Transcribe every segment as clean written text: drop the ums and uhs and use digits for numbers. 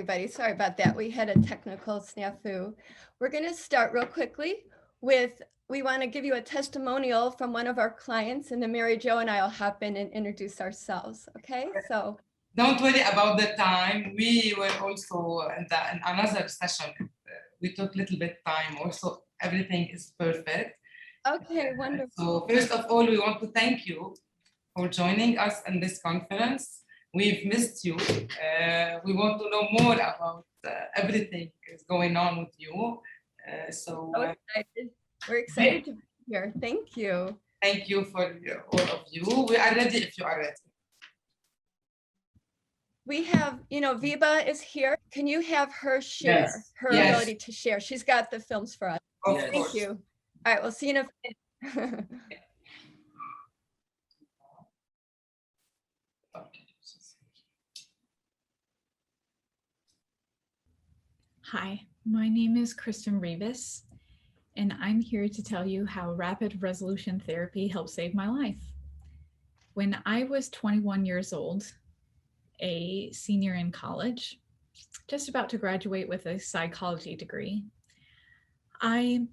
everybody. Sorry about that. We had a technical snafu. We're going to start real quickly with, we want to give you a testimonial from one of our clients, and then Mary Jo and I will hop in and introduce ourselves. Okay, so. Don't worry about the time. We were also in another session. We took a little bit time also. Everything is perfect. Okay, wonderful. So first of all, we want to thank you for joining us in this conference. We've missed you. We want to know more about everything that's going on with you. We're excited to be here. Thank you. Thank you for all of you. We are ready if you are ready. We have, Viva is here. Can you have her share her ability to share? She's got the films for us. Thank you. All right, we'll see you in a minute. Hi, my name is Kristen Rivas, and I'm here to tell you how rapid resolution therapy helped save my life. When I was 21 years old, a senior in college, just about to graduate with a psychology degree, I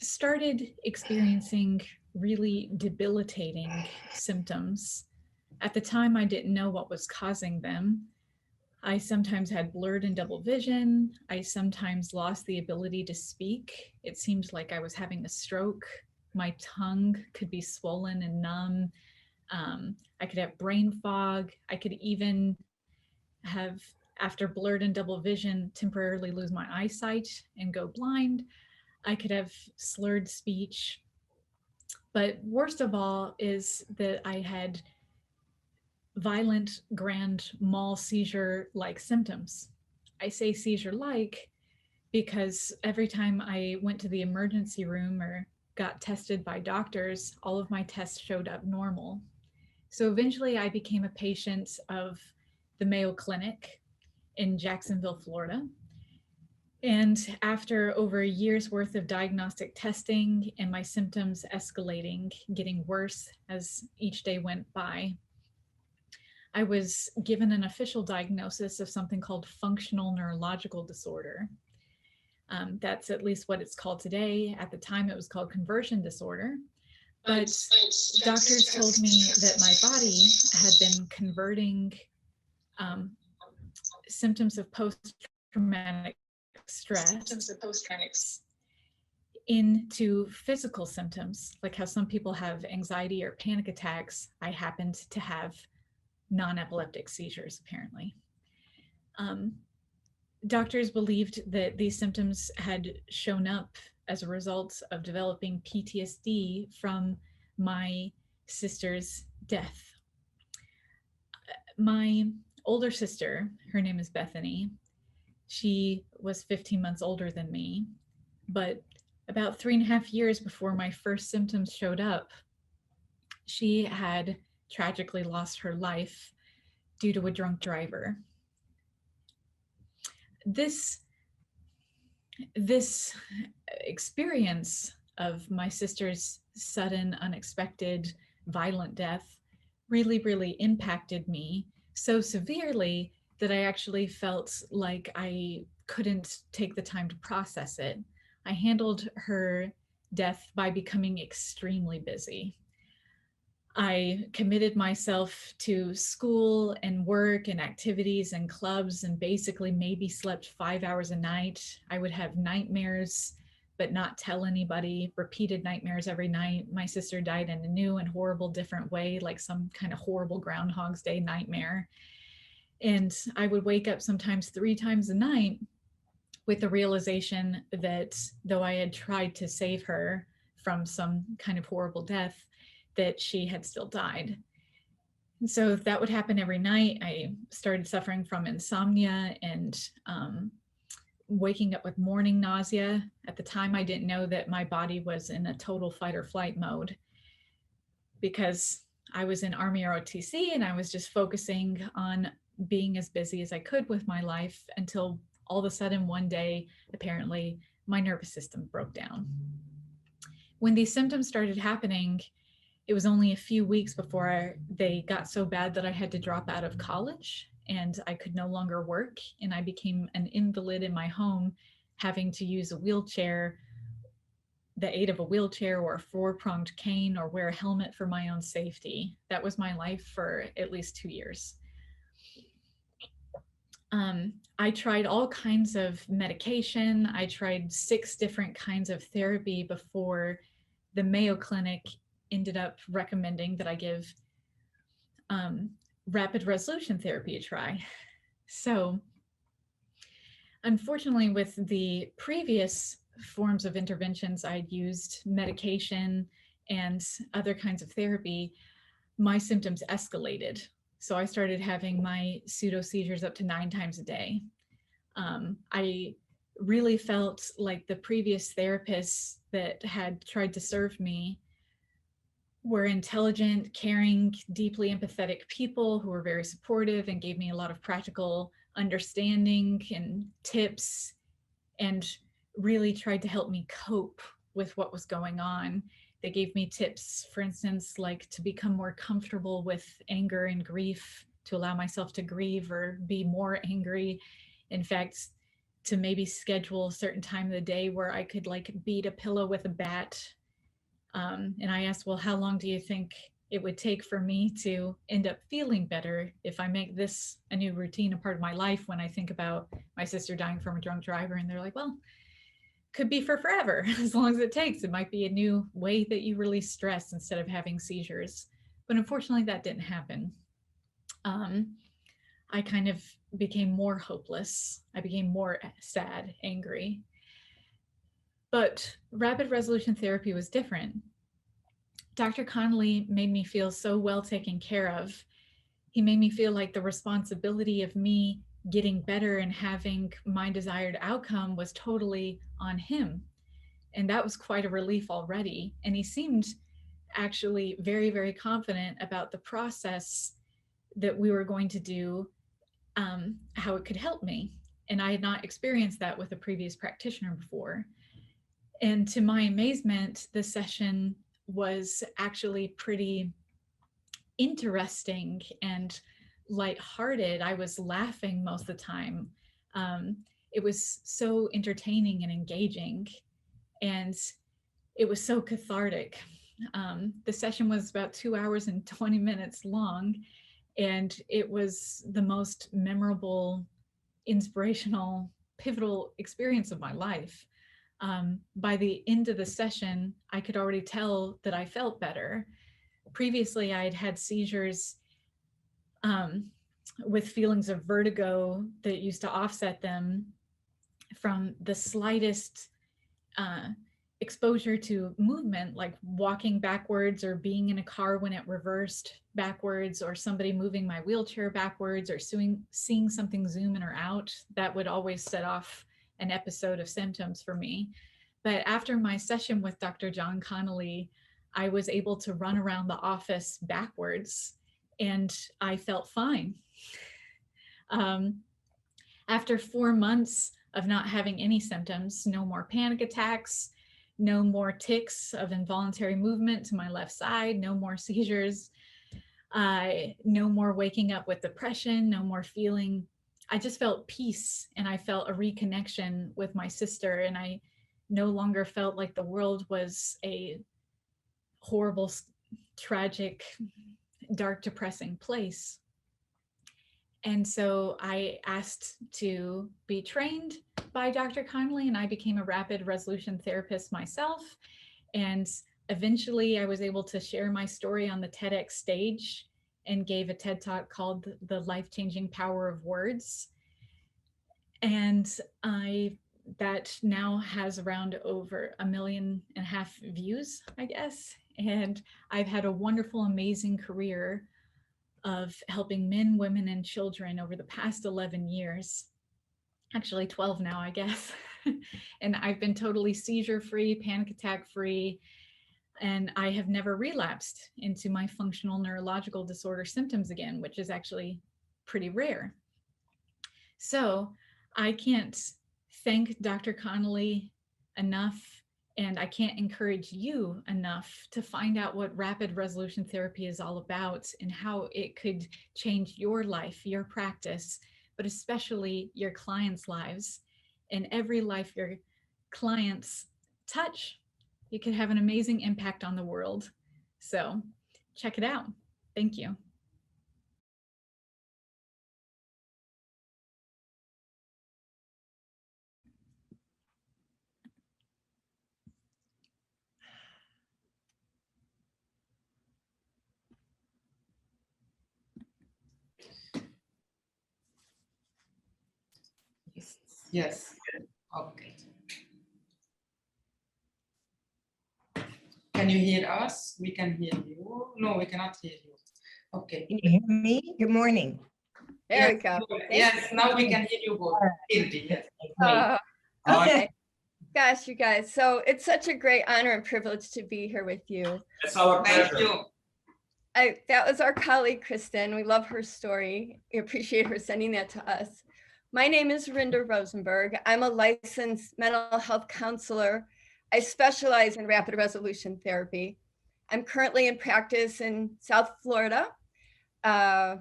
started experiencing really debilitating symptoms. At the time, I didn't know what was causing them. I sometimes had blurred and double vision. I sometimes lost the ability to speak. It seemed like I was having a stroke. My tongue could be swollen and numb. I could have brain fog. I could even have, after blurred and double vision, temporarily lose my eyesight and go blind. I could have slurred speech. But worst of all is that I had violent grand mal seizure-like symptoms. I say seizure-like because every time I went to the emergency room or got tested by doctors, all of my tests showed up normal. So eventually I became a patient of the Mayo Clinic in Jacksonville, Florida. And after over a year's worth of diagnostic testing and my symptoms escalating, getting worse as each day went by, I was given an official diagnosis of something called functional neurological disorder. That's at least what it's called today. At the time, it was called conversion disorder. But doctors told me that my body had been converting symptoms of post-traumatic stress into physical symptoms, like how some people have anxiety or panic attacks. I happened to have non-epileptic seizures, apparently. Doctors believed that these symptoms had shown up as a result of developing PTSD from my sister's death. My older sister, her name is Bethany, she was 15 months older than me, but about 3.5 years before my first symptoms showed up, she had tragically lost her life due to a drunk driver. This experience of my sister's sudden, unexpected, violent death really impacted me so severely that I actually felt like I couldn't take the time to process it. I handled her death by becoming extremely busy. I committed myself to school and work and activities and clubs and basically maybe slept 5 hours a night. I would have nightmares, but not tell anybody, repeated nightmares every night. My sister died in a new and horrible different way, like some kind of horrible Groundhog's Day nightmare. And I would wake up sometimes 3 times a night with the realization that though I had tried to save her from some kind of horrible death, that she had still died. And so that would happen every night. I started suffering from insomnia and waking up with morning nausea. At the time, I didn't know that my body was in a total fight or flight mode because I was in Army ROTC and I was just focusing on being as busy as I could with my life until all of a sudden one day, apparently, my nervous system broke down. When these symptoms started happening, it was only a few weeks before they got so bad that I had to drop out of college and I could no longer work, and I became an invalid in my home, having to use a wheelchair, the aid of a wheelchair or a four-pronged cane, or wear a helmet for my own safety. That was my life for at least 2 years. I tried all kinds of medication. I tried 6 different kinds of therapy before the Mayo Clinic ended up recommending that I give rapid resolution therapy a try. So, unfortunately, with the previous forms of interventions, I'd used medication and other kinds of therapy, my symptoms escalated. So I started having my pseudo seizures up to 9 times a day. I really felt like the previous therapists that had tried to serve me were intelligent, caring, deeply empathetic people who were very supportive and gave me a lot of practical understanding and tips, and really tried to help me cope with what was going on. They gave me tips, for instance, like to become more comfortable with anger and grief, to allow myself to grieve or be more angry. In fact, to maybe schedule a certain time of the day where I could like beat a pillow with a bat. And I asked, well, how long do you think it would take for me to end up feeling better if I make this a new routine, a part of my life, when I think about my sister dying from a drunk driver? And they're like, well, could be for forever, as long as it takes. It might be a new way that you release stress instead of having seizures. But unfortunately, that didn't happen. I kind of became more hopeless. I became more sad, angry. But rapid resolution therapy was different. Dr. Connolly made me feel so well taken care of. He made me feel like the responsibility of me getting better and having my desired outcome was totally on him. And that was quite a relief already. And he seemed actually very, very confident about the process that we were going to do, how it could help me. And I had not experienced that with a previous practitioner before. And to my amazement, the session was actually pretty interesting and lighthearted. I was laughing most of the time. It was so entertaining and engaging, and it was so cathartic. The session was about 2 hours and 20 minutes long, and it was the most memorable, inspirational, pivotal experience of my life. By the end of the session, I could already tell that I felt better. Previously, I had had seizures with feelings of vertigo that used to offset them from the slightest exposure to movement, like walking backwards or being in a car when it reversed backwards, or somebody moving my wheelchair backwards, or seeing something zoom in or out. That would always set off an episode of symptoms for me. But after my session with Dr. John Connolly, I was able to run around the office backwards, and I felt fine. After 4 months of not having any symptoms, no more panic attacks, no more tics of involuntary movement to my left side, no more seizures, no more waking up with depression, no more feeling. I just felt peace, and I felt a reconnection with my sister, and I no longer felt like the world was a horrible, tragic, dark, depressing place. And so I asked to be trained by Dr. Connolly, and I became a rapid resolution therapist myself. And eventually I was able to share my story on the TEDx stage and gave a TED Talk called The Life-Changing Power of Words. And that now has around over 1.5 million views, I guess. And I've had a wonderful, amazing career of helping men, women, and children over the past 11 years, actually 12 now, I guess. And I've been totally seizure-free, panic attack-free, and I have never relapsed into my functional neurological disorder symptoms again, which is actually pretty rare. So I can't thank Dr. Connolly enough, And I can't encourage you enough to find out what rapid resolution therapy is all about and how it could change your life, your practice, but especially your clients' lives. And every life your clients touch, it could have an amazing impact on the world. So check it out. Thank you. Yes. Okay. Can you hear us? We can hear you. No, we cannot hear you. Okay. Can you hear me? Good morning. There we Yes, go. good. Thank Yes, now we can hear you both. Clearly, yes. Uh, Great. okay. Gosh, you guys. So it's such a great honor and privilege to be here with you. It's our Thank pleasure. you. That was our colleague, Kristen. We love her story. We appreciate her sending that to us. My name is Renda Rosenberg. I'm a licensed mental health counselor. I specialize in rapid resolution therapy. I'm currently in practice in South Florida. I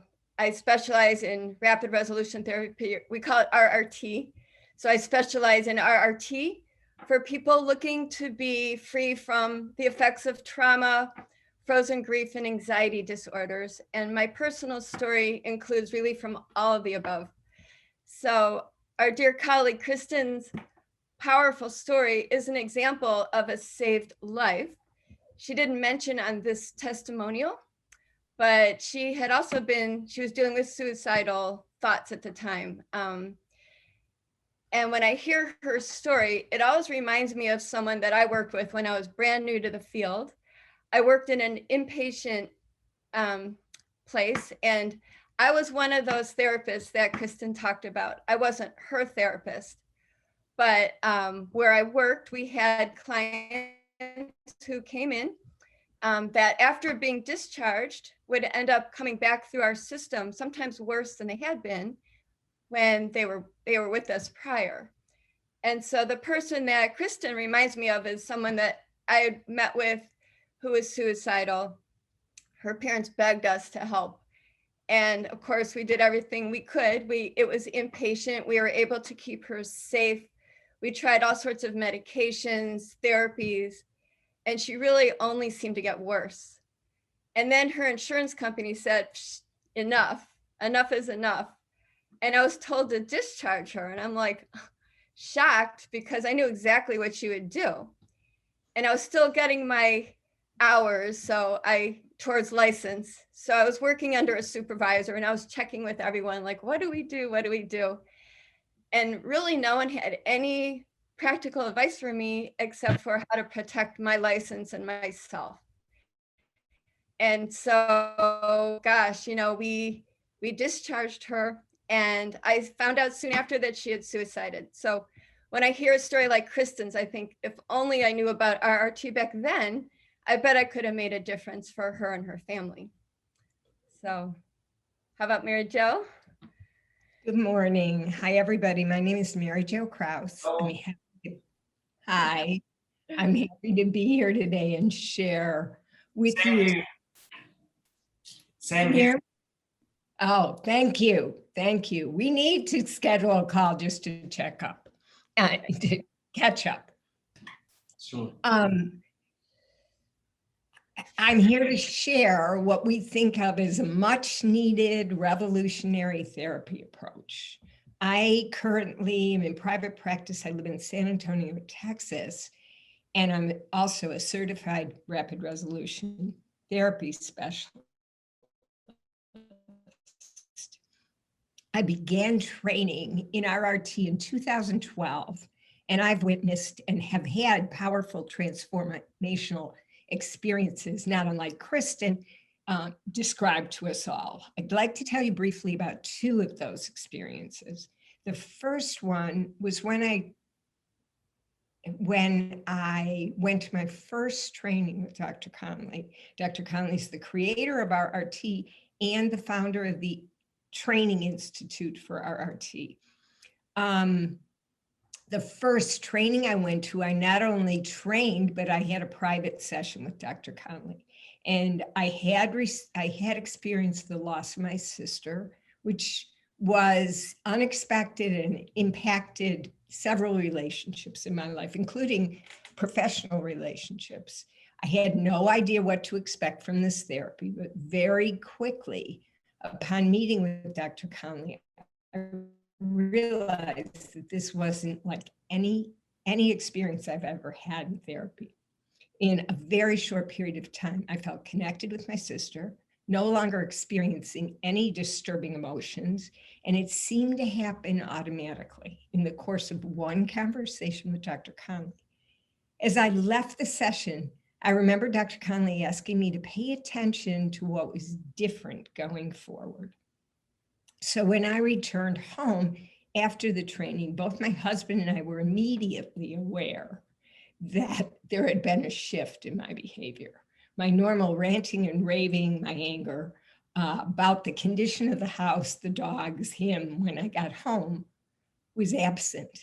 specialize in rapid resolution therapy. We call it RRT. So I specialize in RRT for people looking to be free from the effects of trauma, frozen grief, and anxiety disorders. And my personal story includes relief from all of the above. So our dear colleague Kristen's powerful story is an example of a saved life. She didn't mention on this testimonial, but she was dealing with suicidal thoughts at the time. And when I hear her story, it always reminds me of someone that I worked with when I was brand new to the field. I worked in an inpatient place, and I was one of those therapists that Kristen talked about. I wasn't her therapist, but where I worked, we had clients who came in that after being discharged would end up coming back through our system, sometimes worse than they had been when they were with us prior. And so the person that Kristen reminds me of is someone that I had met with who was suicidal. Her parents begged us to help. And of course, we did everything we could. It was inpatient. We were able to keep her safe. We tried all sorts of medications, therapies, and she really only seemed to get worse. And then her insurance company said, enough is enough. And I was told to discharge her. And I'm like shocked because I knew exactly what she would do. And I was still getting my hours, towards license. So I was working under a supervisor and I was checking with everyone, like, what do we do? What do we do? And really no one had any practical advice for me except for how to protect my license and myself. And so, gosh, we discharged her, and I found out soon after that she had suicided. So when I hear a story like Kristen's, I think if only I knew about RRT back then, I bet I could have made a difference for her and her family. So how about Mary Jo? Good morning. Hi, everybody. My name is Mary Jo Krause. Hi. I'm happy to be here today and share with you. Same here. Oh, thank you. Thank you. We need to schedule a call just to check up and to catch up. Sure. I'm here to share what we think of as a much needed revolutionary therapy approach. I currently am in private practice. I live in San Antonio, Texas, and I'm also a certified rapid resolution therapy specialist. I began training in RRT in 2012, and I've witnessed and have had powerful transformational experiences, not unlike Kristen described to us all. I'd like to tell you briefly about two of those experiences. The first one was when I went to my first training with Dr. Conley. Dr. Conley is the creator of RRT and the founder of the Training Institute for RRT. the first training I went to, I not only trained, but I had a private session with Dr. Conley. And I had experienced the loss of my sister, which was unexpected and impacted several relationships in my life, including professional relationships. I had no idea what to expect from this therapy, but very quickly, upon meeting with Dr. Conley, I realized that this wasn't like any experience I've ever had in therapy. In a very short period of time, I felt connected with my sister, no longer experiencing any disturbing emotions, and it seemed to happen automatically in the course of one conversation with Dr. Conley. As I left the session, I remember Dr. Conley asking me to pay attention to what was different going forward. So when I returned home after the training, both my husband and I were immediately aware that there had been a shift in my behavior. My normal ranting and raving, my anger about the condition of the house, the dogs, him, when I got home, was absent.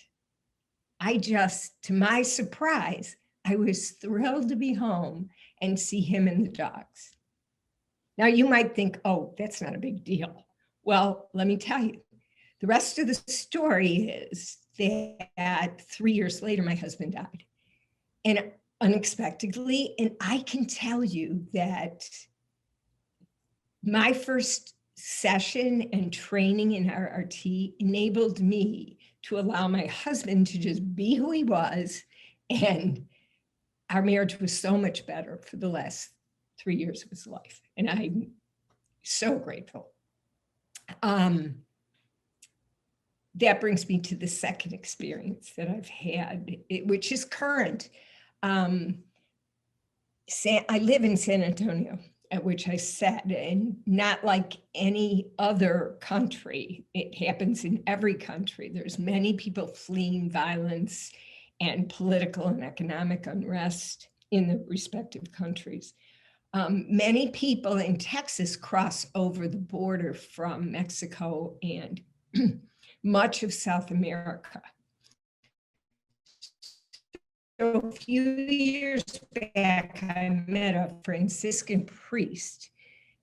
To my surprise, I was thrilled to be home and see him and the dogs. Now you might think, oh, that's not a big deal. Well, let me tell you, the rest of the story is that 3 years later, my husband died, and unexpectedly. And I can tell you that my first session and training in RRT enabled me to allow my husband to just be who he was. And our marriage was so much better for the last 3 years of his life. And I'm so grateful. That brings me to the second experience that I've had, which is current. I live in San Antonio, at which I said, and not like any other country, it happens in every country. There's many people fleeing violence and political and economic unrest in the respective countries. Many people in Texas cross over the border from Mexico and much of South America. So a few years back, I met a Franciscan priest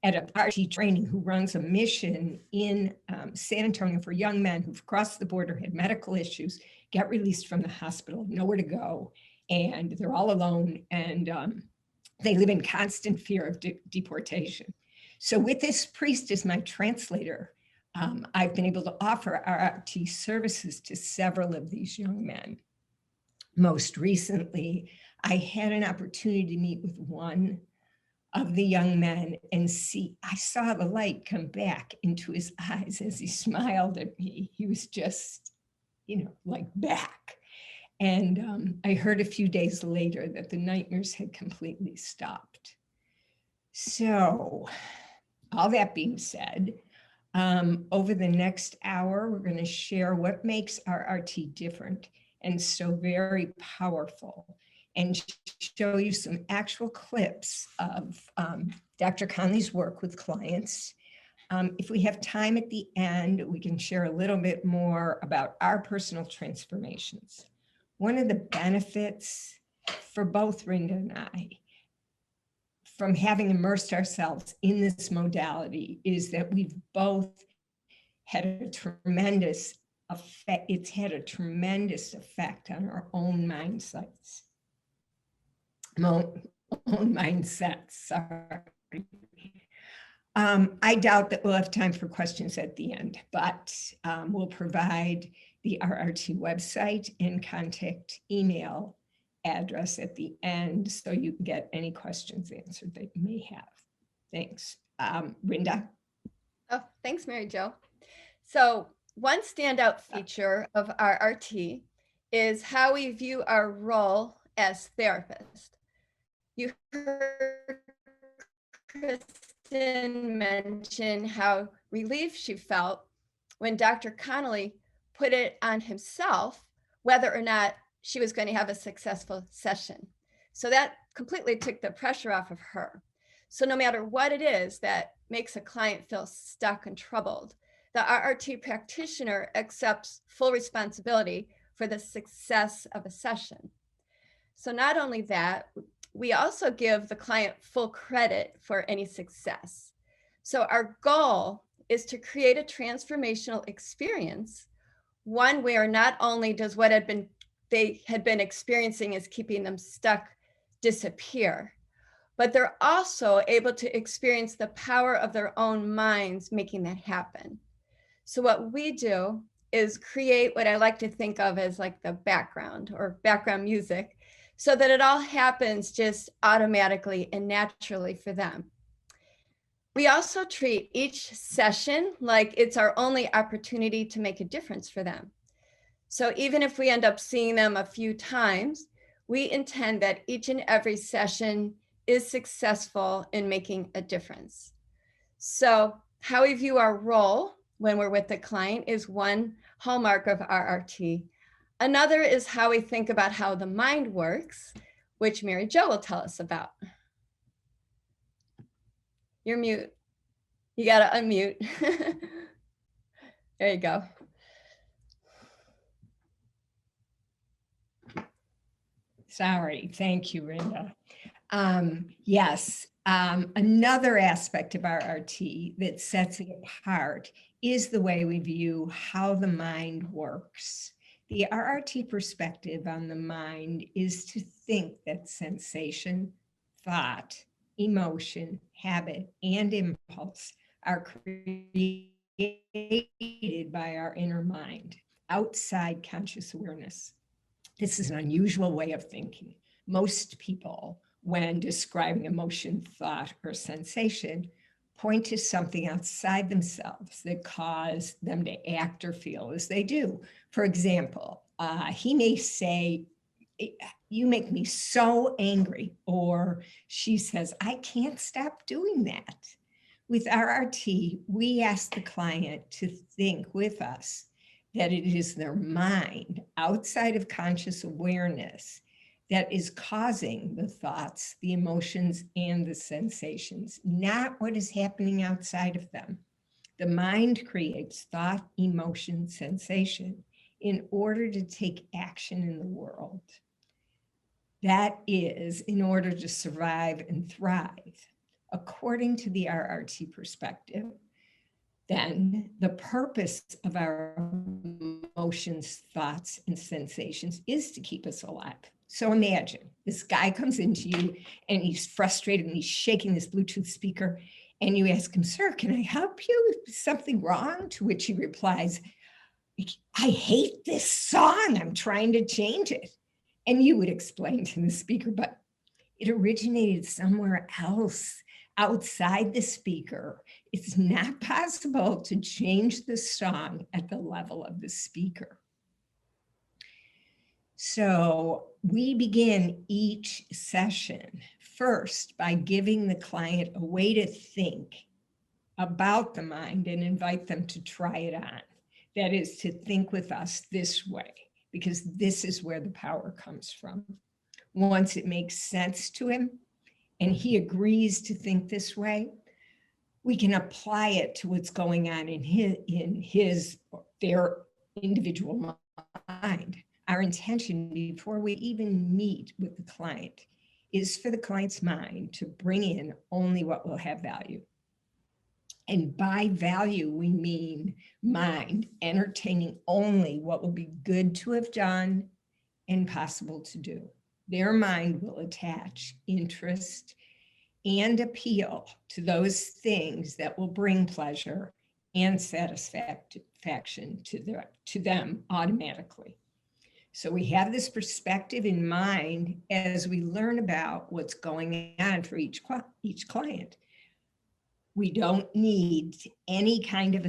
at a RT training who runs a mission in San Antonio for young men who've crossed the border, had medical issues, get released from the hospital, nowhere to go, and they're all alone, and they live in constant fear of deportation. So with this priest as my translator, I've been able to offer RRT services to several of these young men. Most recently, I had an opportunity to meet with one of the young men and I saw the light come back into his eyes as he smiled at me. He was just, like back. And I heard a few days later that the nightmares had completely stopped. So all that being said, over the next hour, we're going to share what makes RRT different and so very powerful, and show you some actual clips of Dr. Conley's work with clients. If we have time at the end, we can share a little bit more about our personal transformations. One of the benefits for both Renda and I from having immersed ourselves in this modality is that we've both had a tremendous effect. It's had a tremendous effect on our own mindsets. Sorry. I doubt that we'll have time for questions at the end, but we'll provide the RRT website and contact email address at the end so you can get any questions answered that you may have. Thanks. Renda? Oh, thanks, Mary Jo. So one standout feature of RRT is how we view our role as therapists. You heard Kristen mention how relieved she felt when Dr. Conley put it on himself whether or not she was going to have a successful session. So that completely took the pressure off of her. So no matter what it is that makes a client feel stuck and troubled, the RRT practitioner accepts full responsibility for the success of a session. So not only that, we also give the client full credit for any success. So our goal is to create a transformational experience, one where not only does what they had been experiencing is keeping them stuck disappear, but they're also able to experience the power of their own minds making that happen. So what we do is create what I like to think of as like the background or background music, so that it all happens just automatically and naturally for them. We also treat each session like it's our only opportunity to make a difference for them. So even if we end up seeing them a few times, we intend that each and every session is successful in making a difference. So how we view our role when we're with the client is one hallmark of RRT. Another is how we think about how the mind works, which Mary Jo will tell us about. You're mute. You got to unmute. There you go. Sorry. Thank you, Renda. Yes. Another aspect of RRT that sets it apart is the way we view how the mind works. The RRT perspective on the mind is to think that sensation, thought, emotion, habit, and impulse are created by our inner mind, outside conscious awareness. This is an unusual way of thinking. Most people, when describing emotion, thought, or sensation, point to something outside themselves that cause them to act or feel as they do. For example, he may say, "You make me so angry," or she says, "I can't stop doing that." With RRT, we ask the client to think with us that it is their mind outside of conscious awareness that is causing the thoughts, the emotions, and the sensations, not what is happening outside of them. The mind creates thought, emotion, sensation in order to take action in the world. That is in order to survive and thrive. According to the RRT perspective, then the purpose of our emotions, thoughts, and sensations is to keep us alive. So imagine this guy comes into you and he's frustrated and he's shaking this Bluetooth speaker, and you ask him, "Sir, can I help you? Is something wrong?" To which he replies, "I hate this song. I'm trying to change it." And you would explain to the speaker, "But it originated somewhere else outside the speaker. It's not possible to change the song at the level of the speaker." So we begin each session first by giving the client a way to think about the mind and invite them to try it on. That is, to think with us this way, because this is where the power comes from. Once it makes sense to him and he agrees to think this way, we can apply it to what's going on in their individual mind. Our intention before we even meet with the client is for the client's mind to bring in only what will have value. And by value, we mean mind entertaining only what will be good to have done and possible to do. Their mind will attach interest and appeal to those things that will bring pleasure and satisfaction to them automatically. So we have this perspective in mind as we learn about what's going on for each client. We don't need any kind of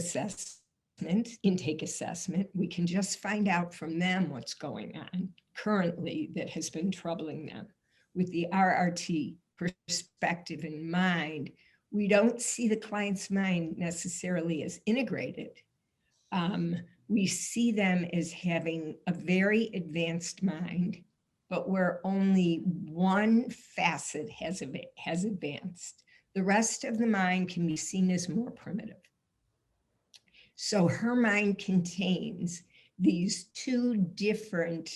intake assessment. We can just find out from them what's going on currently that has been troubling them. With the RRT perspective in mind, we don't see the client's mind necessarily as integrated. We see them as having a very advanced mind, but where only one facet has advanced. The rest of the mind can be seen as more primitive. So her mind contains these two different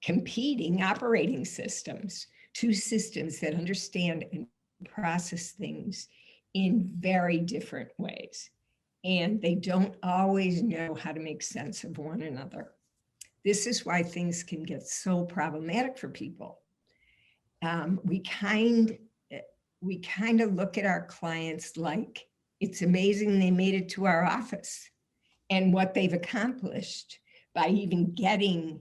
competing operating systems, two systems that understand and process things in very different ways. And they don't always know how to make sense of one another. This is why things can get so problematic for people. We kind of look at our clients like it's amazing they made it to our office and what they've accomplished by even getting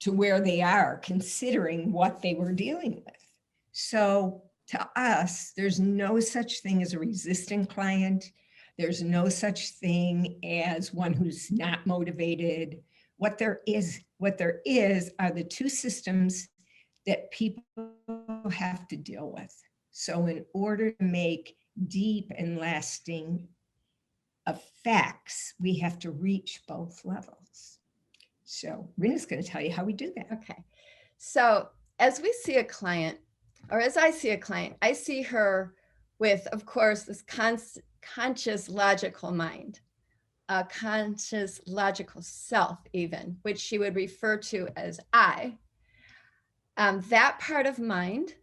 to where they are, considering what they were dealing with. So to us, there's no such thing as a resistant client. There's no such thing as one who's not motivated. What there is are the two systems that people have to deal with. So in order to make deep and lasting effects, we have to reach both levels. So Renda's going to tell you how we do that. Okay. So as we see a client, or as I see a client, I see her with, of course, this conscious logical mind, a conscious logical self even, which she would refer to as I. That part of mind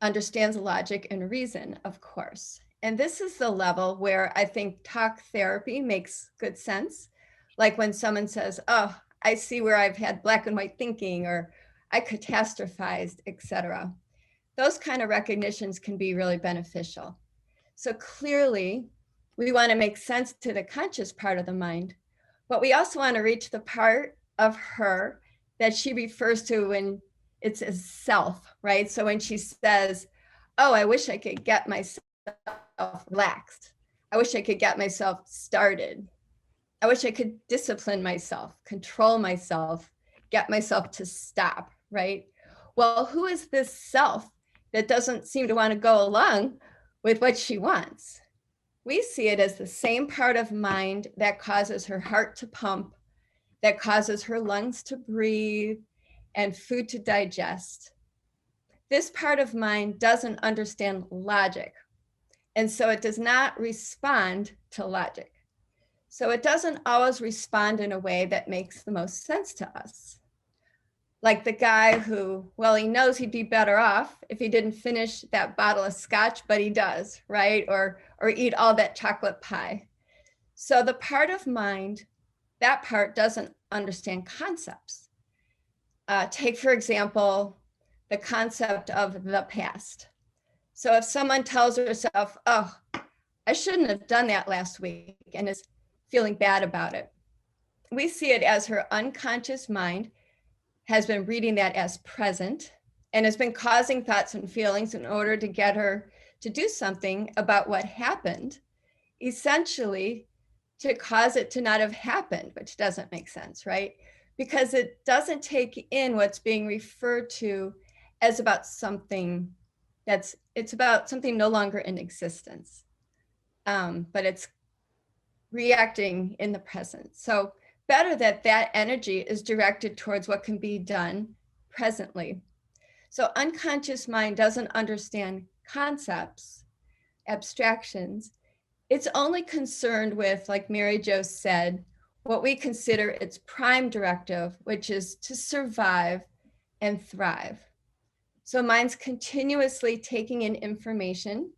understands logic and reason, of course. And this is the level where I think talk therapy makes good sense. Like when someone says, oh, I see where I've had black and white thinking, or I catastrophized, etc. Those kind of recognitions can be really beneficial. So clearly, we want to make sense to the conscious part of the mind, but we also want to reach the part of her that she refers to when it's as self, right? So when she says, oh, I wish I could get myself relaxed. I wish I could get myself started. I wish I could discipline myself, control myself, get myself to stop, right? Well, who is this self that doesn't seem to want to go along with what she wants? We see it as the same part of mind that causes her heart to pump, that causes her lungs to breathe, and food to digest. This part of mind doesn't understand logic, and so it does not respond to logic. So it doesn't always respond in a way that makes the most sense to us. Like the guy who, well, he knows he'd be better off if he didn't finish that bottle of scotch, but he does, right? Or eat all that chocolate pie. So the part of mind, that part doesn't understand concepts. Take, for example, the concept of the past. So if someone tells herself, oh, I shouldn't have done that last week, and is feeling bad about it, we see it as her unconscious mind has been reading that as present and has been causing thoughts and feelings in order to get her to do something about what happened, essentially to cause it to not have happened, which doesn't make sense, right? Because it doesn't take in what's being referred to as about something it's about something no longer in existence, but it's reacting in the present. So better that energy is directed towards what can be done presently. So unconscious mind doesn't understand concepts, abstractions. It's only concerned with, like Mary Jo said, what we consider its prime directive, which is to survive and thrive. So mind's continuously taking in information.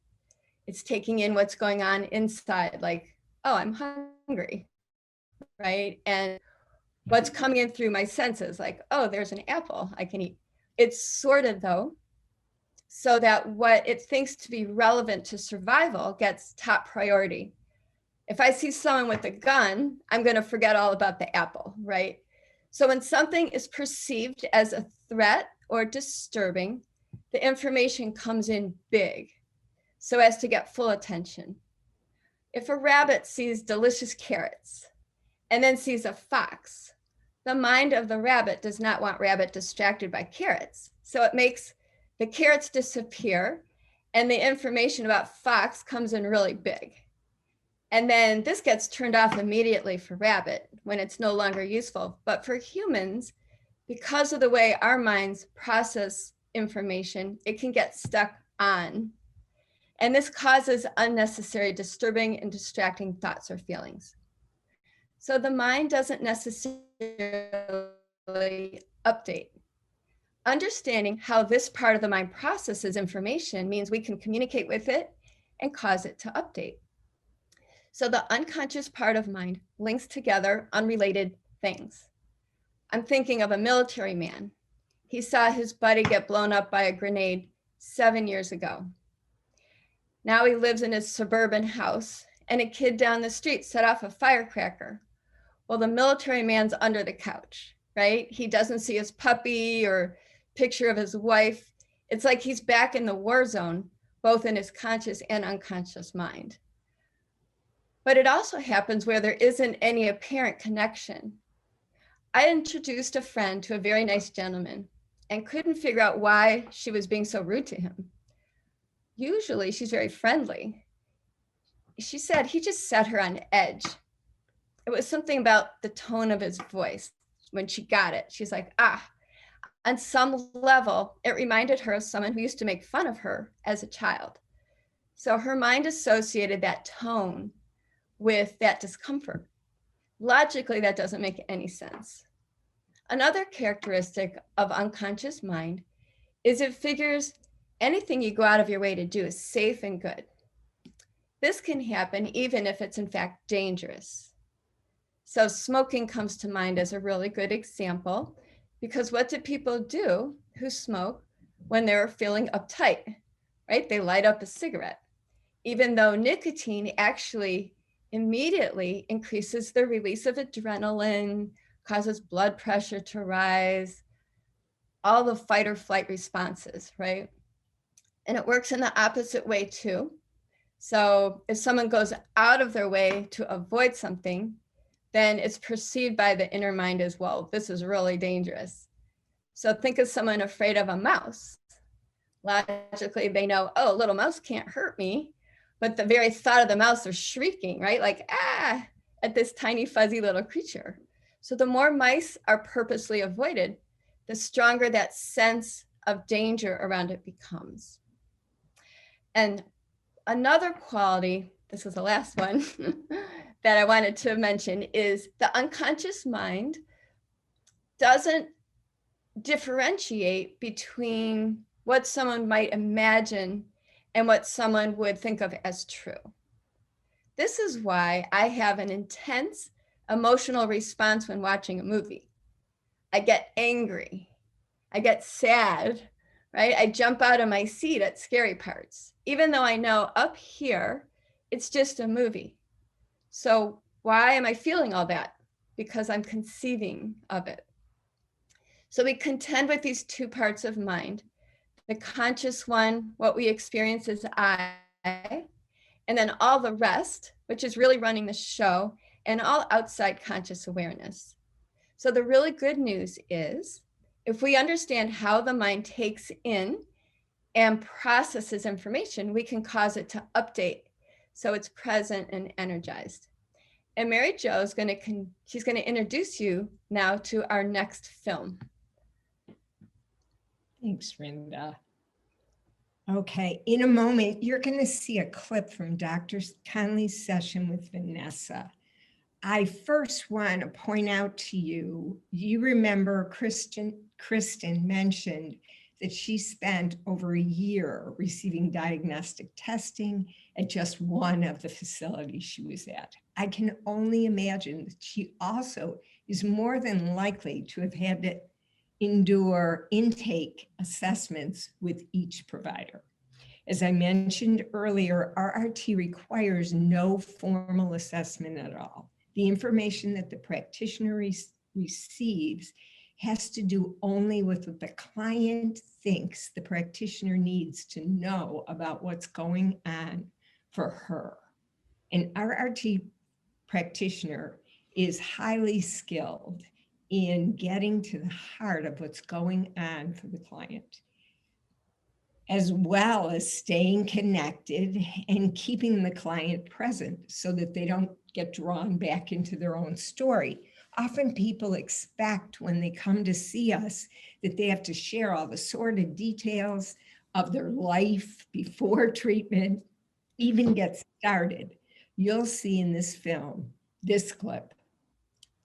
It's taking in what's going on inside, like, oh, I'm hungry, right? And what's coming in through my senses, like, oh, there's an apple I can eat. It's sorted though, so that what it thinks to be relevant to survival gets top priority. If I see someone with a gun, I'm going to forget all about the apple, right? So when something is perceived as a threat or disturbing, the information comes in big, so as to get full attention. If a rabbit sees delicious carrots and then sees a fox, the mind of the rabbit does not want rabbit distracted by carrots. So it makes the carrots disappear, and the information about fox comes in really big. And then this gets turned off immediately for rabbit when it's no longer useful. But for humans, because of the way our minds process information, it can get stuck on. And this causes unnecessary disturbing and distracting thoughts or feelings. So the mind doesn't necessarily update. Understanding how this part of the mind processes information means we can communicate with it and cause it to update. So the unconscious part of mind links together unrelated things. I'm thinking of a military man. He saw his buddy get blown up by a grenade 7 years ago. Now he lives in his suburban house, and a kid down the street set off a firecracker. Well, the military man's under the couch, right? He doesn't see his puppy or picture of his wife. It's like he's back in the war zone, both in his conscious and unconscious mind. But it also happens where there isn't any apparent connection. I introduced a friend to a very nice gentleman and couldn't figure out why she was being so rude to him. Usually she's very friendly. She said he just set her on edge. It was something about the tone of his voice. When she got it, she's like, on some level, it reminded her of someone who used to make fun of her as a child. So her mind associated that tone with that discomfort. Logically, that doesn't make any sense. Another characteristic of unconscious mind is it figures anything you go out of your way to do is safe and good. This can happen even if it's in fact dangerous. So smoking comes to mind as a really good example, because what do people do who smoke when they're feeling uptight, right? They light up a cigarette, even though nicotine actually immediately increases the release of adrenaline, causes blood pressure to rise, all the fight or flight responses, right? And it works in the opposite way too. So if someone goes out of their way to avoid something, then it's perceived by the inner mind as, well, this is really dangerous. So think of someone afraid of a mouse. Logically, they know, oh, a little mouse can't hurt me. But the very thought of the mouse, they're shrieking, right? Like, at this tiny fuzzy little creature. So the more mice are purposely avoided, the stronger that sense of danger around it becomes. And another quality, this is the last one, that I wanted to mention is the unconscious mind doesn't differentiate between what someone might imagine and what someone would think of as true. This is why I have an intense emotional response when watching a movie. I get angry, I get sad, right? I jump out of my seat at scary parts, even though I know up here, it's just a movie. So why am I feeling all that? Because I'm conceiving of it. So we contend with these two parts of mind. The conscious one, what we experience is I, and then all the rest, which is really running the show, and all outside conscious awareness. So the really good news is, if we understand how the mind takes in and processes information, we can cause it to update so it's present and energized. And Mary Jo is she's going to introduce you now to our next film. Thanks, Renda. Okay, in a moment, you're going to see a clip from Dr. Conley's session with Vanessa. I first want to point out to you, you remember Kristen mentioned that she spent over a year receiving diagnostic testing at just one of the facilities she was at. I can only imagine that she also is more than likely to have had to endure intake assessments with each provider. As I mentioned earlier, RRT requires no formal assessment at all. The information that the practitioner receives has to do only with what the client thinks the practitioner needs to know about what's going on for her. An RRT practitioner is highly skilled in getting to the heart of what's going on for the client, as well as staying connected and keeping the client present so that they don't get drawn back into their own story. Often people expect when they come to see us that they have to share all the sordid details of their life before treatment even gets started. You'll see in this film, this clip,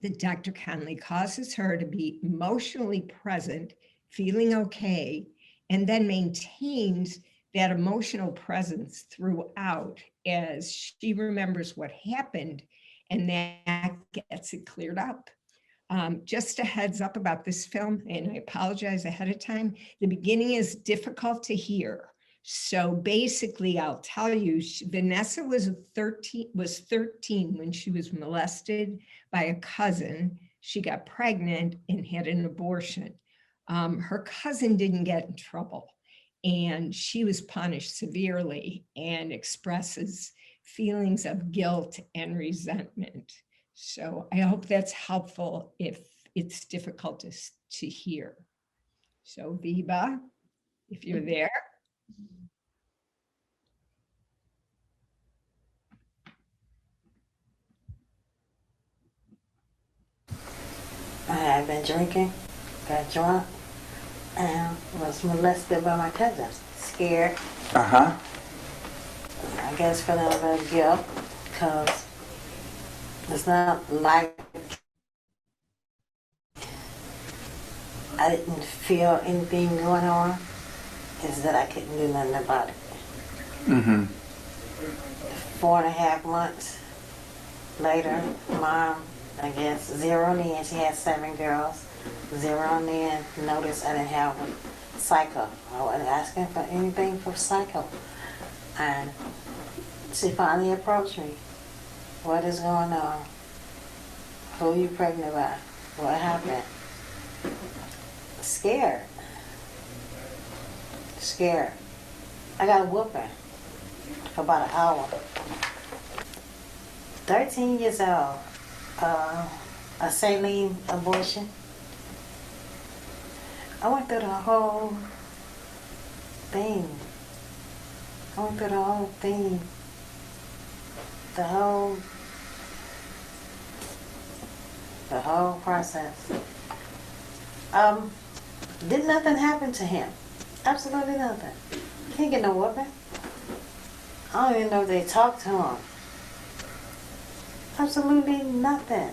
that Dr. Conley causes her to be emotionally present, feeling okay, and then maintains that emotional presence throughout as she remembers what happened, and that gets it cleared up. Just a heads up about this film, and I apologize ahead of time. The beginning is difficult to hear. So basically, I'll tell you, Vanessa was 13 when she was molested by a cousin. She got pregnant and had an abortion. Her cousin didn't get in trouble, and she was punished severely and expresses feelings of guilt and resentment. So I hope that's helpful if it's difficult to hear. So Viva, if you're there. I had been drinking, got drunk, and was molested by my cousins. Scared. Uh-huh. I guess feeling a little guilt, because it's not like I didn't feel anything going on. It's that I couldn't do nothing about it. Mm-hmm. 4.5 months later, Mom, I guess, zeroed in. She had 7 girls. Zeroed in, noticed I didn't have a psycho. I wasn't asking for anything for psycho. And she finally approached me. What is going on? Who are you pregnant by? What happened? Scared. Scared. I got a whooping for about an hour. 13 years old. A saline abortion. I went through the whole thing. I went through the whole thing. The whole process. Did nothing happen to him. Absolutely nothing. Can't get no whooping. I don't even know if they talked to him. Absolutely nothing.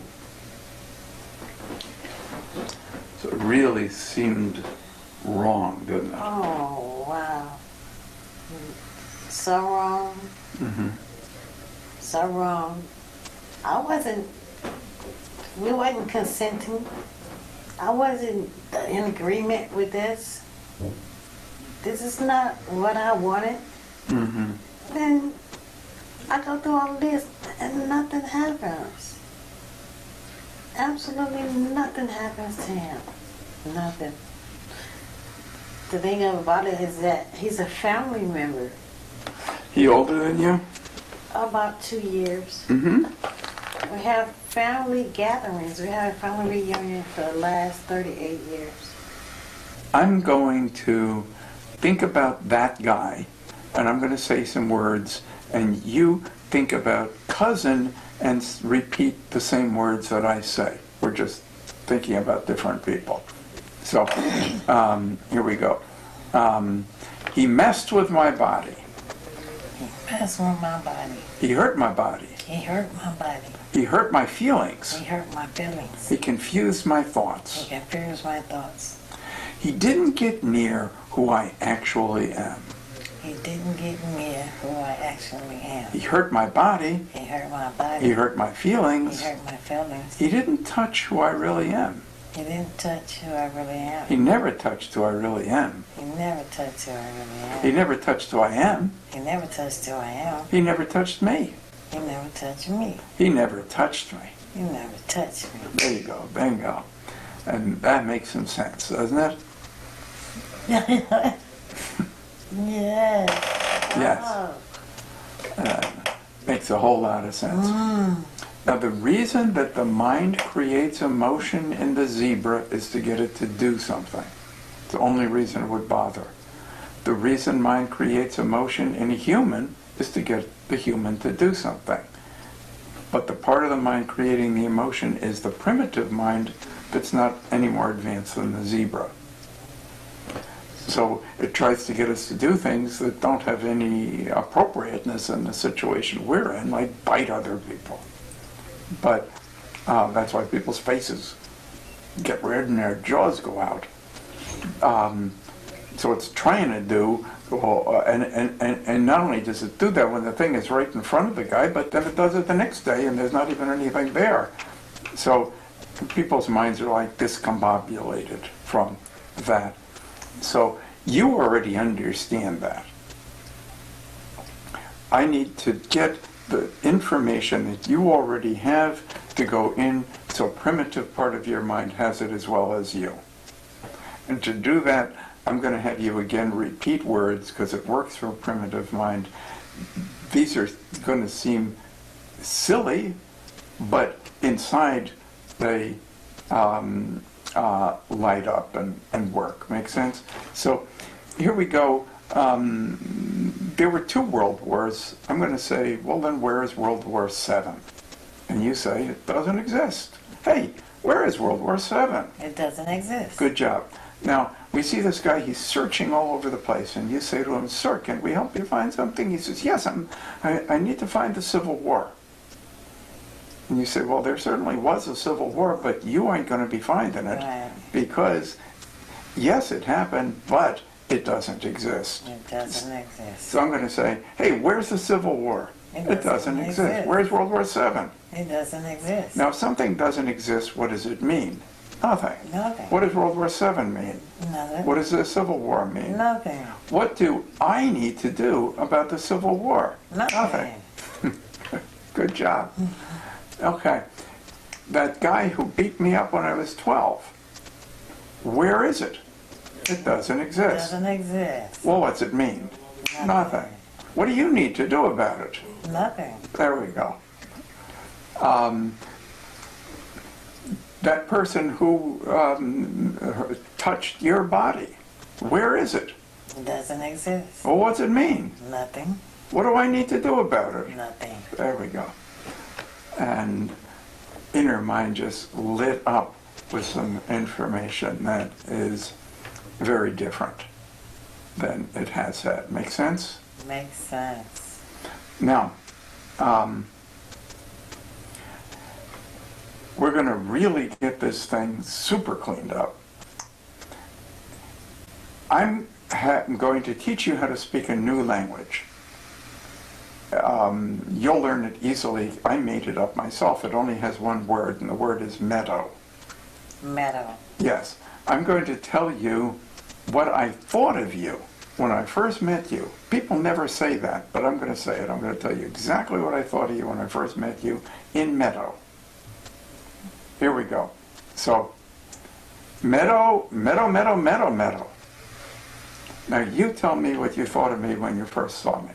So it really seemed wrong, didn't it? Oh, wow. So wrong. Mm-hmm. So wrong. We wasn't consenting. I wasn't in agreement with this. This is not what I wanted. Mm-hmm. Then I go through all this and nothing happens. Absolutely nothing happens to him. Nothing. The thing about it is that he's a family member. He older than you? About 2 years. Mm-hmm. We have family gatherings. We had a family reunion for the last 38 years. I'm going to think about that guy, and I'm going to say some words, and you think about cousin and repeat the same words that I say. We're just thinking about different people. So here we go. He messed with my body. He messed with my body. He hurt my body. He hurt my body. He hurt my feelings. He hurt my feelings. He confused my He thoughts. confused my thoughts. He didn't get near who I actually am. He didn't get near who I actually am. He hurt my body. He hurt my body. He hurt my feelings. He hurt my feelings. He didn't touch who I really am. He didn't touch who I really am. He never touched who I really am. He never touched who I really am. He never touched who I am. He never touched who I am. He never touched me. He never touched me. He never touched me. He never touched me. There you go, bingo. And that makes some sense, doesn't it? Yes. Yes. Oh. Makes a whole lot of sense. Now, the reason that the mind creates emotion in the zebra is to get it to do something. It's the only reason it would bother. The reason mind creates emotion in a human is to get the human to do something. But the part of the mind creating the emotion is the primitive mind that's not any more advanced than the zebra. So it tries to get us to do things that don't have any appropriateness in the situation we're in, like bite other people. But That's why people's faces get red and their jaws go out. So it's trying to do, and not only does it do that when the thing is right in front of the guy, but then it does it the next day and there's not even anything there. So people's minds are like discombobulated from that. So you already understand that. I need to get the information that you already have to go in so a primitive part of your mind has it as well as you. And to do that, I'm going to have you again repeat words because it works for a primitive mind. These are going to seem silly, but inside they light up and work. Make sense? So here we go. There were 2 world wars. I'm going to say, well, then where is World War VII? And you say, it doesn't exist. Hey, where is World War VII? It doesn't exist. Good job. Now, we see this guy, he's searching all over the place, and you say to him, sir, can we help you find something? He says, yes, I need to find the Civil War. And you say, well, there certainly was a Civil War, but you ain't going to be finding it Right. because, yes, it happened, but it doesn't exist. It doesn't exist. So I'm going to say, hey, where's the Civil War? It doesn't exist. Where's World War VII? It doesn't exist. Now, if something doesn't exist, what does it mean? Nothing. Nothing. What does World War VII mean? Nothing. What does the Civil War mean? Nothing. What do I need to do about the Civil War? Nothing. Good job. Okay. That guy who beat me up when I was 12, where is it? It doesn't It exist. doesn't exist. Well, what's it mean? Nothing. What do you need to do about it? Nothing. There we go. That person who touched your body, where is it? It doesn't exist. Well, what's it mean? Nothing. What do I need to do about it? Nothing. There we go. And inner mind just lit up with some information that is very different than it has had. Make sense? Makes sense. Now, we're going to really get this thing super cleaned up. I'm going to teach you how to speak a new language. You'll learn it easily. I made it up myself. It only has 1 word, and the word is meadow. Meadow. Yes. I'm going to tell you what I thought of you when I first met you. People never say that, but I'm going to say it. I'm going to tell you exactly what I thought of you when I first met you in meadow. Here we go. So, meadow, meadow, meadow, meadow, meadow. Now you tell me what you thought of me when you first saw me.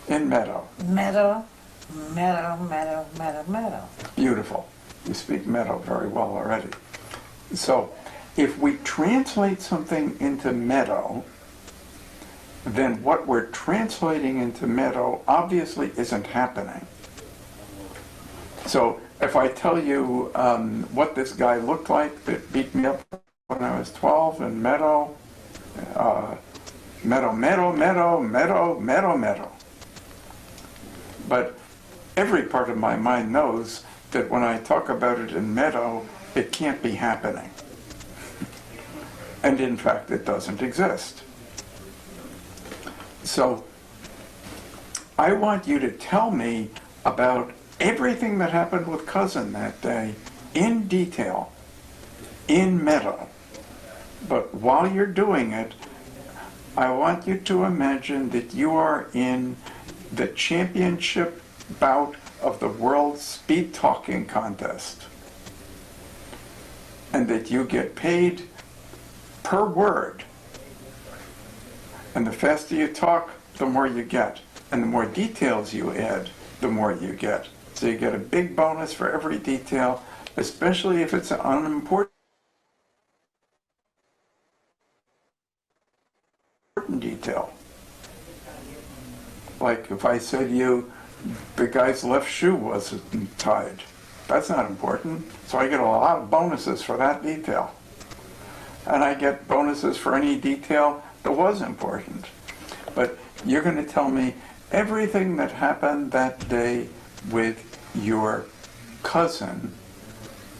In meadow. Meadow. Meadow. Meadow. Meadow. Meadow. Beautiful. You speak meadow very well already. So, if we translate something into meadow, then what we're translating into meadow obviously isn't happening. So, if I tell you what this guy looked like that beat me up when I was 12 in meadow, meadow, meadow, meadow, meadow, meadow, meadow. But every part of my mind knows that when I talk about it in meadow, it can't be happening. And in fact, it doesn't exist. So, I want you to tell me about everything that happened with Cousin that day in detail, in meadow. But while you're doing it, I want you to imagine that you are in the championship bout of the World Speed Talking Contest. And that you get paid per word. And the faster you talk, the more you get. And the more details you add, the more you get. So you get a big bonus for every detail, especially if it's an unimportant detail. Like if I said to you, the guy's left shoe wasn't tied. That's not important. So I get a lot of bonuses for that detail. And I get bonuses for any detail that was important. But you're going to tell me everything that happened that day with your cousin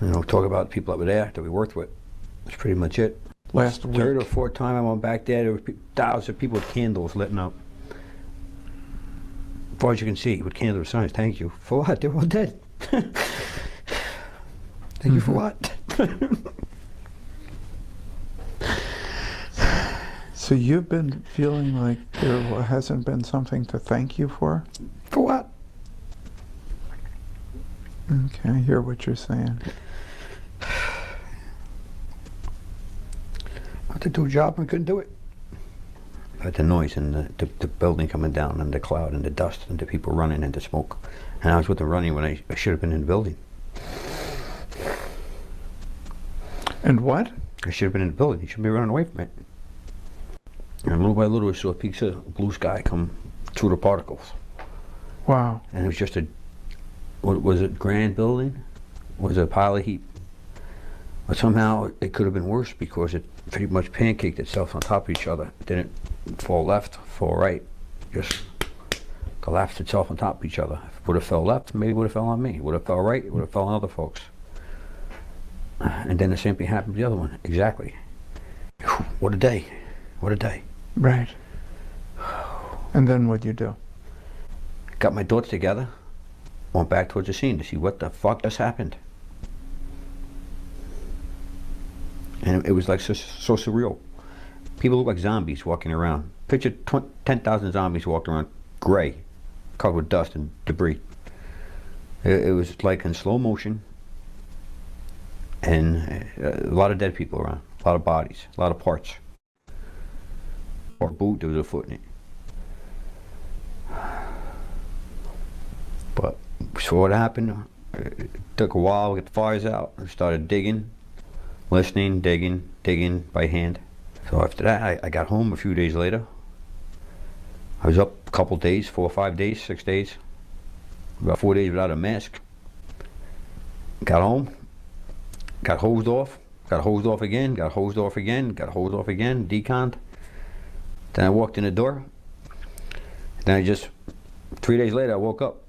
talk about the people that were there, that we worked with. That's pretty much it. Last week. Third or fourth time I went back there were thousands of people with candles lit up. As far as you can see, with candles signs, thank you. For what? They're all dead. Thank you for what? So you've been feeling like there hasn't been something to thank you for? For what? Okay, I hear what you're saying. I had to do a job and I couldn't do it. But the noise and the building coming down and the cloud and the dust and the people running and the smoke. And I was with them running when I should have been in the building. And what? I should have been in the building. You should be running away from it. And little by little, I saw a piece of blue sky come through the particles. Wow. And it was just what was it, grand building? Was it a pile of heat? But somehow it could have been worse because it pretty much pancaked itself on top of each other. It didn't fall left, fall right. Just collapsed itself on top of each other. If it would have fell left, maybe it would have fell on me. Would have fell right, it would have fell on other folks. And then the same thing happened to the other one. Exactly. Whew, what a day. What a day. Right. And then what'd you do? Got my thoughts together, went back towards the scene to see what the fuck just happened. And it was like so surreal. People look like zombies walking around. Picture 10,000 zombies walking around, gray, covered with dust and debris. It was like in slow motion, and a lot of dead people around, a lot of bodies, a lot of parts. Or boot, there was a foot in it. But so what happened, it took a while to get the fires out. I started digging, listening, digging by hand. So after that, I got home a few days later. I was up a couple days, 4 or 5 days, 6 days. About 4 days without a mask. Got home, got hosed off again, got hosed off again, deconned. Then I walked in the door. Then 3 days later, I woke up.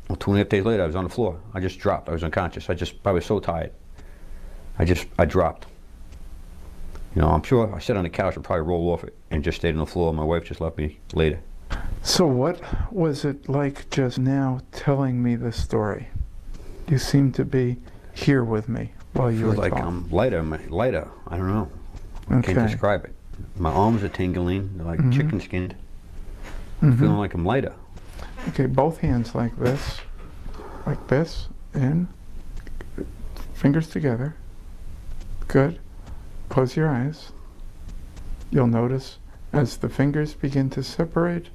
Well, 2.5 days later, I was on the floor. I just dropped. I was unconscious. I was so tired. I dropped. I'm sure I sat on the couch and probably rolled off it and just stayed on the floor. My wife just left me later. So what was it like just now telling me the story? You seem to be here with me while you were like talking. I'm lighter. I don't know. I Okay. can't describe it. My arms are tingling. They're like chicken skinned. Mhm. Feeling like I'm lighter. Okay, both hands like this, and fingers together. Good. Close your eyes. You'll notice as the fingers begin to separate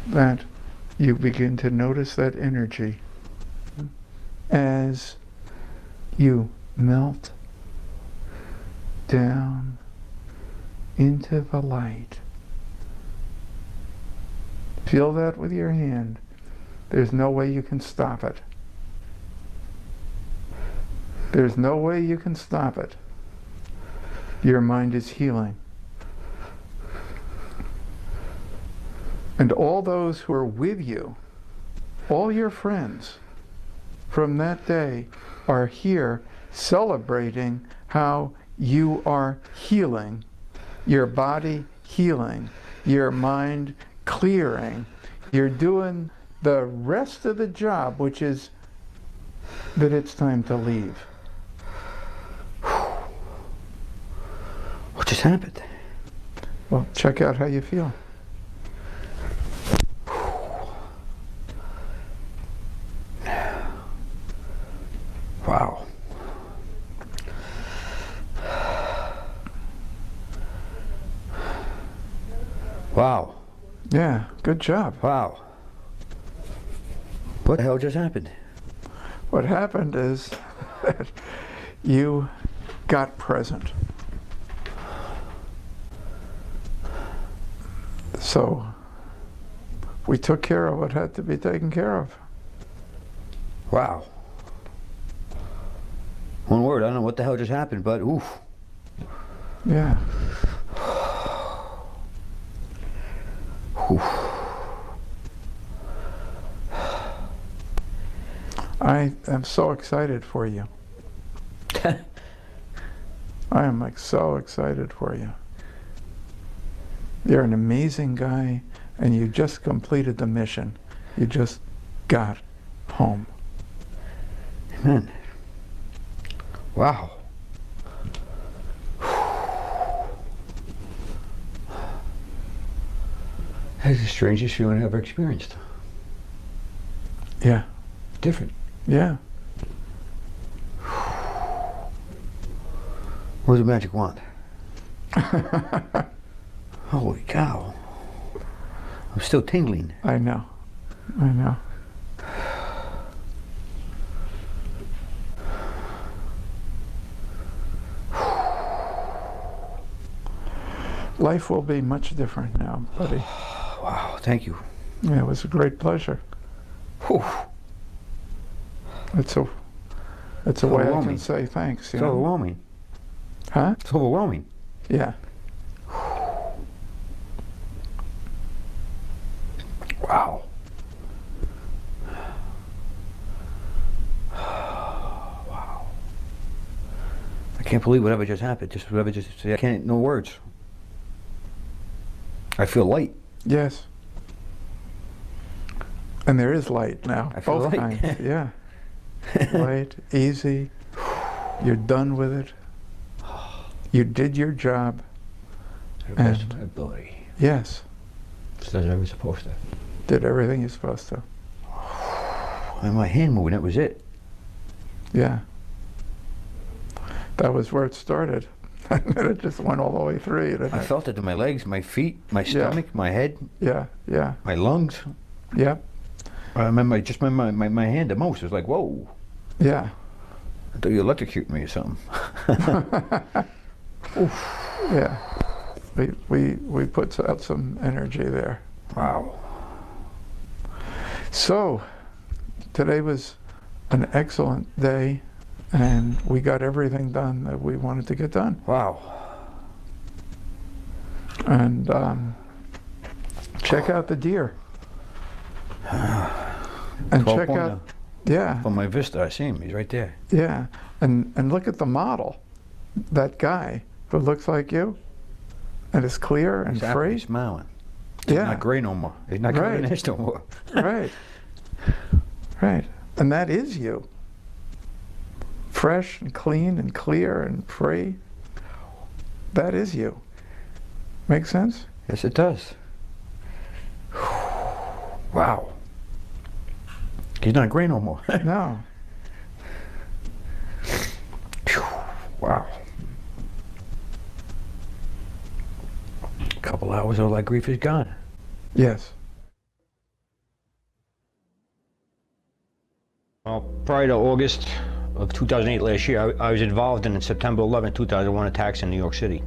that you begin to notice that energy as you melt down into the light. Feel that with your hand. There's no way you can stop it. There's no way you can stop it. Your mind is healing. And all those who are with you, all your friends from that day are here celebrating how you are healing, your body healing, your mind clearing. You're doing the rest of the job, which is that it's time to leave. What just happened? Well, check out how you feel. Wow. Wow. Yeah, good job. Wow. What the hell just happened? What happened is that you got present. So we took care of what had to be taken care of. Wow. One word, I don't know what the hell just happened, but oof. Yeah. Oof. I am so excited for you. I am like so excited for you. You're an amazing guy, and you just completed the mission. You just got home. Amen. Wow. That's the strangest feeling I've ever experienced. Yeah, Different. yeah. Where's the magic wand? Holy cow. I'm still tingling. I know, I know. Life will be much different now, buddy. Wow, thank you. Yeah, it was a great pleasure. Whew. It's a way I can Overwhelming. say thanks, you It's know. overwhelming. Huh? It's overwhelming. Yeah. Wow. Wow. I can't believe whatever just happened. Just whatever just, I can't, no words. I feel light. Yes. And there is light now. I feel Both light. kinds. Yeah. Light, easy. You're done with it. You did your job. To the best of And- my ability. Yes. Just as I was supposed to. Did everything you're supposed to. And my hand moving, that was it. Yeah. That was where it started. And then it just went all the way through you, didn't I it? felt it in my legs, my feet, my stomach, my head, Yeah, yeah, my lungs. yeah, I remember just my hand the most. It was like, whoa. yeah. I thought you electrocuted me or something. Yeah. We put out some energy there. Wow. So, today was an excellent day, and we got everything done that we wanted to get done. Wow. And check out the deer. And 12 check pointer. out, yeah, From my vista, I see him. He's right there. yeah. And look at the model, that guy who looks like you, and is clear and He's happy, free. he's smiling. He's Yeah, not gray no more. He's not Right. gray no more. right, right. And that is you. Fresh and clean and clear and free. That is you. Make sense? Yes, it does. Wow. He's not gray no more. No. Wow. A couple hours, all that grief is gone. Yes. Well, prior to August of 2008 last year, I was involved in the September 11, 2001 attacks in New York City.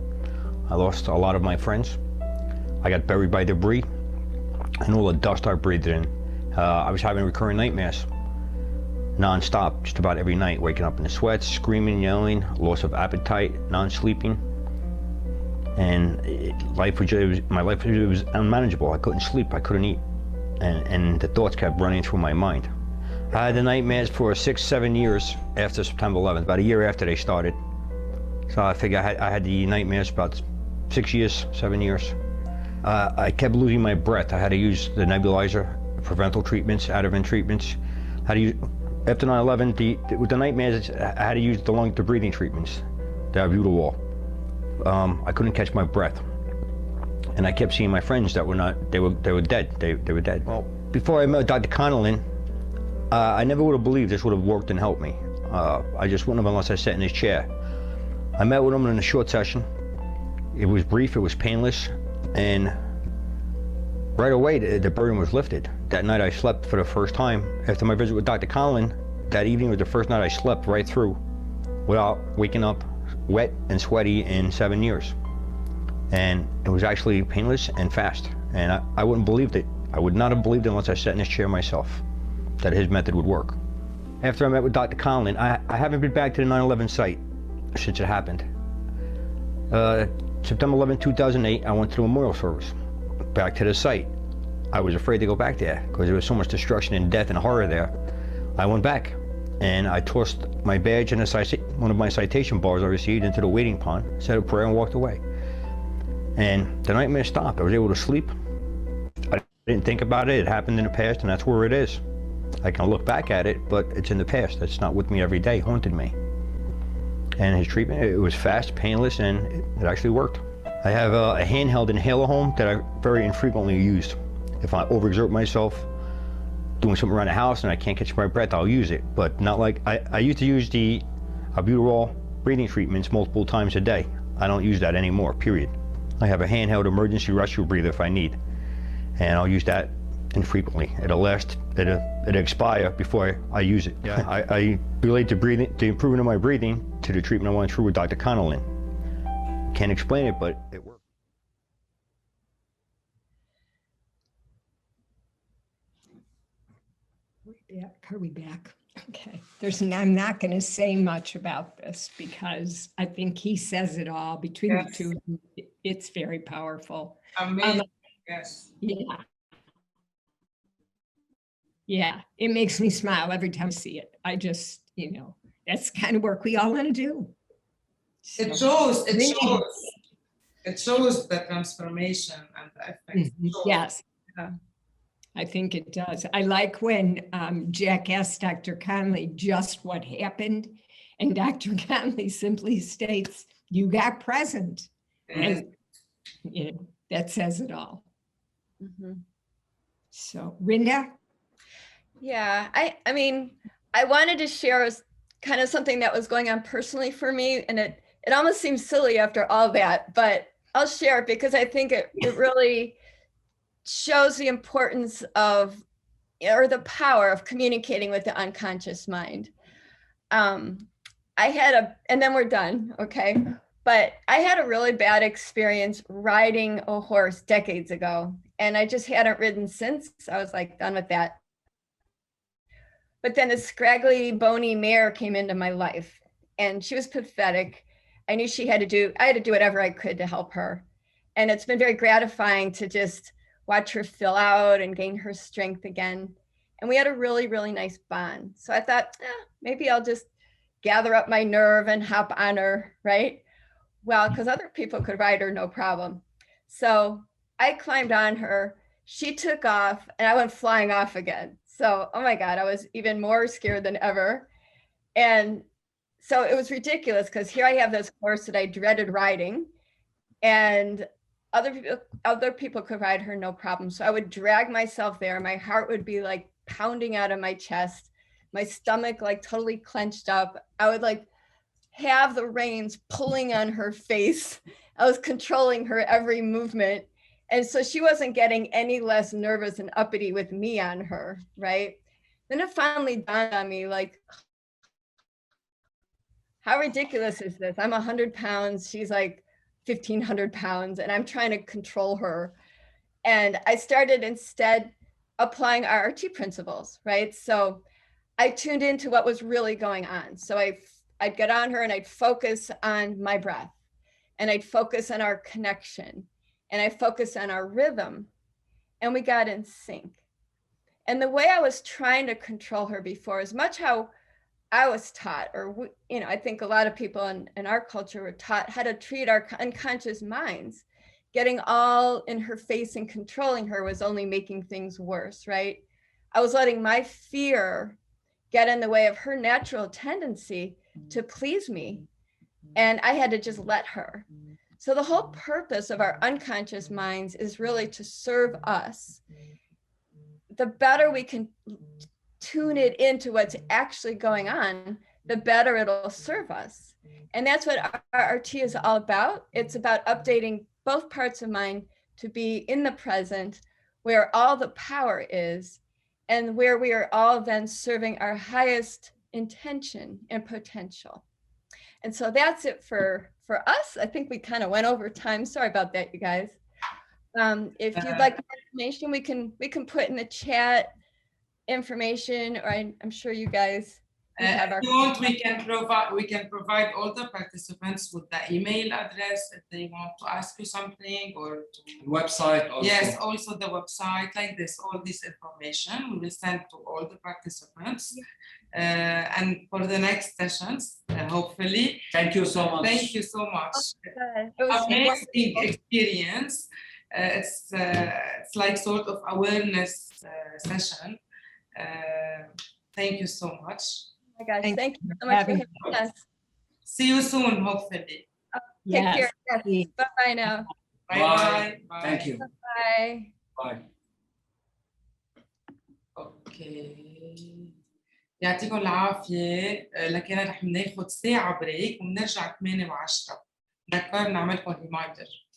I lost a lot of my friends. I got buried by debris and all the dust I breathed in. I was having recurring nightmares, non-stop, just about every night, waking up in the sweats, screaming, yelling, loss of appetite, non-sleeping. And my life was unmanageable. I couldn't sleep, I couldn't eat. And the thoughts kept running through my mind. I had the nightmares for 6-7 years after September 11th, about a year after they started. So I figure I had the nightmares about 6 years, 7 years. I kept losing my breath. I had to use the nebulizer, prevental treatments, Ativan treatments. After 9/11, with the nightmares, I had to use the breathing treatments, the albuterol. I couldn't catch my breath, and I kept seeing my friends that were not. They were dead. They were dead. Well, before I met Dr. Connellan, I never would have believed this would have worked and helped me. I just wouldn't have unless I sat in his chair. I met with him in a short session. It was brief, it was painless, and right away the burden was lifted. That night I slept for the first time. After my visit with Dr. Connellan, that evening was the first night I slept right through without waking up wet and sweaty in 7 years. And it was actually painless and fast. And I wouldn't believed it. I would not have believed it unless I sat in his chair myself, that his method would work. After I met with Dr. Connellan, I haven't been back to the 9/11 site since it happened. September 11, 2008, I went to the memorial service, back to the site. I was afraid to go back there because there was so much destruction and death and horror there. I went back and I tossed my badge and the one of my citation bars I received into the waiting pond, said a prayer and walked away. And the nightmare stopped. I was able to sleep. I didn't think about it. It happened in the past, and that's where it is. I can look back at it, but it's in the past. It's not with me every day, haunted me. And his treatment, it was fast, painless, and it actually worked. I have a handheld inhaler home that I very infrequently use. If I overexert myself doing something around the house and I can't catch my breath, I'll use it. But not like, I used to use the albuterol breathing treatments multiple times a day. I don't use that anymore, period. I have a handheld emergency rescue breather if I need. And I'll use that infrequently. It'll last, it'll expire before I use it. Yeah, I relate the improvement of my breathing to the treatment I went through with Dr. Connellan. Can't explain it, but it worked. Are we back? Okay. I'm not going to say much about this because I think he says it all. Between the two, it's very powerful. Amazing. Yes. Yeah. Yeah. It makes me smile every time I see it. I just, that's the kind of work we all want to do. So, It shows the transformation and the effect. Yes. I think it does. I like when Jack asked Dr. Conley just what happened, and Dr. Conley simply states, "You got present." Yes. And that says it all. Mm-hmm. So, Renda? Yeah, I mean, I wanted to share kind of something that was going on personally for me, and it almost seems silly after all that, but I'll share it because I think it really shows the importance of, or the power of communicating with the unconscious mind. I had and then we're done, okay? But I had a really bad experience riding a horse decades ago, and I just hadn't ridden since. I was like done with that. But then this scraggly, bony mare came into my life, and she was pathetic. I knew I had to do whatever I could to help her. And it's been very gratifying to just watch her fill out and gain her strength again. And we had a really, really nice bond. So I thought, maybe I'll just gather up my nerve and hop on her, right? Well, because other people could ride her, no problem. So I climbed on her, she took off, and I went flying off again. So, oh my God, I was even more scared than ever. And so it was ridiculous because here I have this horse that I dreaded riding, and other people could ride her, no problem. So I would drag myself there. My heart would be like pounding out of my chest, my stomach like totally clenched up. I would like have the reins pulling on her face. I was controlling her every movement. And so she wasn't getting any less nervous and uppity with me on her, right? Then it finally dawned on me, like, how ridiculous is this? I'm 100 pounds. She's like 1,500 pounds, and I'm trying to control her. And I started instead applying RRT principles, right? So I tuned into what was really going on. So I'd get on her and I'd focus on my breath, and I'd focus on our connection, and I focus on our rhythm, and we got in sync. And the way I was trying to control her before is much how I was taught, or I think a lot of people in our culture were taught how to treat our unconscious minds. Getting all in her face and controlling her was only making things worse, right? I was letting my fear get in the way of her natural tendency to please me, and I had to just let her. So the whole purpose of our unconscious minds is really to serve us. The better we can tune it into what's actually going on, the better it'll serve us. And that's what RRT is all about. It's about updating both parts of mind to be in the present, where all the power is, and where we are all then serving our highest intention and potential. And so that's it for us. I think we kind of went over time. Sorry about that, you guys. If you'd like more information, we can put in the chat information, or I'm sure you guys have our. If you want, we can provide all the participants with the email address if they want to ask you something, or website also. Yes, also the website, like this, all this information we will send to all the participants. and for the next sessions, hopefully. Thank you so much. Thank you so much. Good. It was Amazing wonderful. experience. It's like sort of awareness session. Thank you so much. Oh my gosh, Thank thank you you so for much for having having us. See you soon, hopefully. Take Yes. care. Yes. Bye-bye now. Bye bye. Thank you. Bye. Bye. اوكي يعطيكم العافية. لكن رح ناخد ساعة بريك وبنرجع 8 و10. نذكر نعملكم ريمايندر.